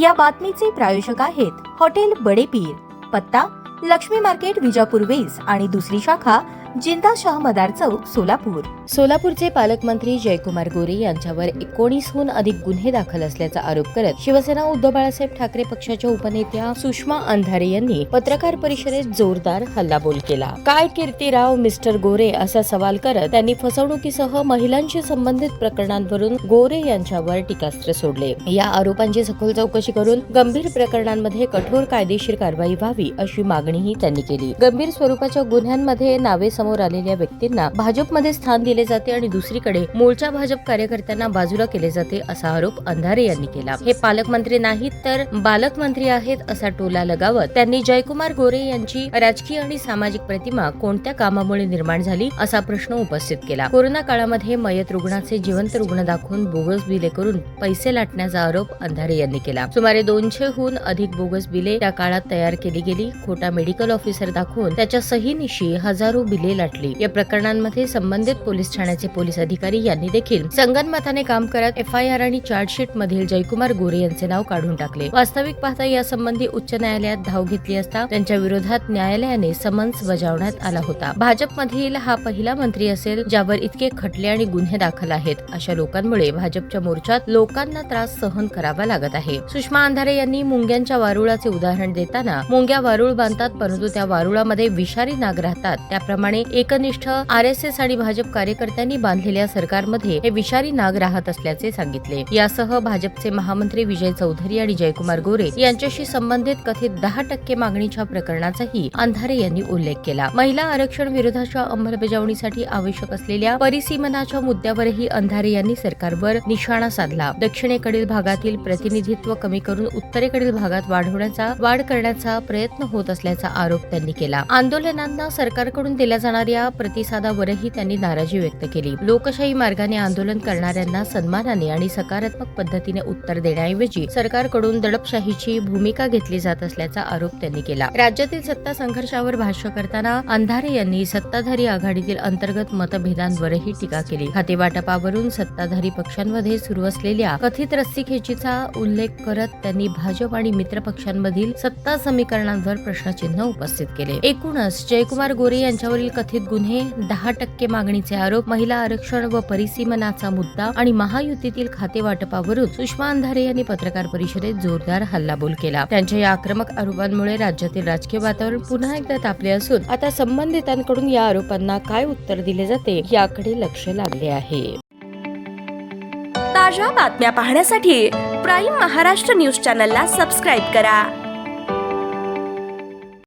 या बातमीचे प्रायोजक आहेत हॉटेल बडे पीर, पत्ता लक्ष्मी मार्केट विजापूर वेस आणि दुसरी शाखा जिंदा शाह मदार चौक सोलापूर। सोलापूरचे पालकमंत्री जयकुमार गोरे यांच्यावर 19हून अधिक गुन्हे दाखल असल्याचा आरोप करत शिवसेना उद्धव बाळासाहेब ठाकरे पक्षाच्या उपनेत्या सुषमा अंधारे यांनी पत्रकार परिषदेत जोरदार हल्लाबोल केला। काय कीर्तिराव मिस्टर गोरे असा सवाल करत त्यांनी फसवणुकीसह महिलांशी संबंधित प्रकरणांवरून गोरे यांच्यावर टीकास्त्र सोडले। या आरोपांची सखोल चौकशी करून गंभीर प्रकरणांमध्ये कठोर कायदेशीर कारवाई व्हावी अशी मागणीही त्यांनी केली। गंभीर स्वरूपाच्या गुन्ह्यांमध्ये नावे समोर आलेल्या व्यक्तींना भाजपमध्ये स्थान दिले जाते आणि दुसरीकडे मूळच्या भाजप कार्यकर्त्यांना बाजूला केले जाते असा आरोप अंधारे यांनी केला। हे पालकमंत्री नाहीत तर बालकमंत्री आहेत असा टोला लगावत त्यांनी जयकुमार गोरे यांची राजकीय आणि सामाजिक प्रतिमा कोणत्या कामामुळे निर्माण झाली असा प्रश्न उपस्थित केला। कोरोना काळामध्ये मयत रुग्णाचे जिवंत रुग्ण दाखवून बोगस बिले करून पैसे लाटण्याचा आरोप अंधारे यांनी केला। सुमारे 200हून अधिक बोगस बिले त्या काळात तयार केली गेली। खोटा मेडिकल ऑफिसर दाखवून त्याच्या सहीनिशी हजारो बिले लाटली। या प्रकरणांमध्ये संबंधित पोलीस ठाण्याचे पोलीस अधिकारी यांनी देखील संगनमताने काम करत FIR आणि चार्जशीट मधील जयकुमार गोरे यांचे नाव काढून टाकले। वास्तविक पाहता यासंबंधी उच्च न्यायालयात धाव घेतली असता त्यांच्या विरोधात न्यायालयाने समन्स बजावण्यात आला होता। भाजपमधील हा पहिला मंत्री असेल ज्यावर इतके खटले आणि गुन्हे दाखल आहेत। अशा लोकांमुळे भाजपच्या मोर्चात लोकांना त्रास सहन करावा लागत आहे। सुषमा अंधारे यांनी मुंग्यांच्या वारुळाचे उदाहरण देताना मुंग्या वारुळ बांधतात परंतु त्या वारुळामध्ये विषारी नाग राहतात, त्याप्रमाणे एकनिष्ठ RSS आणि भाजप कार्यकर्त्यांनी बांधलेल्या सरकारमध्ये हे विषारी नाग राहत असल्याचे सांगितले। यासह भाजपचे महामंत्री विजय चौधरी आणि जयकुमार गोरे यांच्याशी संबंधित कथित 10% मागणीच्या प्रकरणाचाही अंधारे यांनी उल्लेख केला। महिला आरक्षण विरोधाच्या अंमलबजावणीसाठी आवश्यक असलेल्या परिसीमनाच्या मुद्द्यावरही अंधारे यांनी सरकारवर निशाणा साधला। दक्षिणेकडील भागातील प्रतिनिधित्व कमी करून उत्तरेकडील भागात वाढ करण्याचा प्रयत्न होत असल्याचा आरोप त्यांनी केला। आंदोलनांना सरकारकडून दिल्या जाणाऱ्या प्रतिसादावरही त्यांनी नाराजी व्यक्त केली। लोकशाही मार्गाने आंदोलन करणाऱ्यांना सन्मानाने आणि सकारात्मक पद्धतीने उत्तर देण्याऐवजी सरकारकडून दडपशाहीची भूमिका घेतली जात असल्याचा आरोप त्यांनी केला। राज्यातील सत्ता संघर्षावर भाष्य करताना अंधारे यांनी सत्ताधारी आघाडीतील अंतर्गत मतभेदांवरही टीका केली। खातेवाटपावरून सत्ताधारी पक्षांमध्ये सुरू असलेल्या कथित रस्सीखेचीचा उल्लेख करत त्यांनी भाजप आणि मित्र पक्षांमधील सत्ता समीकरणांवर प्रश्नचिन्ह उपस्थित केले। एकूणच जयकुमार गोरे यांच्यावरील कथित गुन्हे, 10% मागणीचे आरोप, महिला आरक्षण व परिसीमनाचा मुद्दा आणि महायुतीतील खातेवाटपावरून सुषमा अंधारे यांनी पत्रकार परिषदेत जोरदार हल्लाबोल केला। त्यांच्या या आक्रमक आरोपांमुळे राज्यातील राजकीय वातावरण पुन्हा एकदा तापले असून आता संबंधितांकडून या आरोपांना काय उत्तर दिले जाते याकडे लक्ष लागले आहे। ताज्या बातम्या पाहण्यासाठी प्राईम महाराष्ट्र न्यूज चॅनलला सबस्क्राईब करा।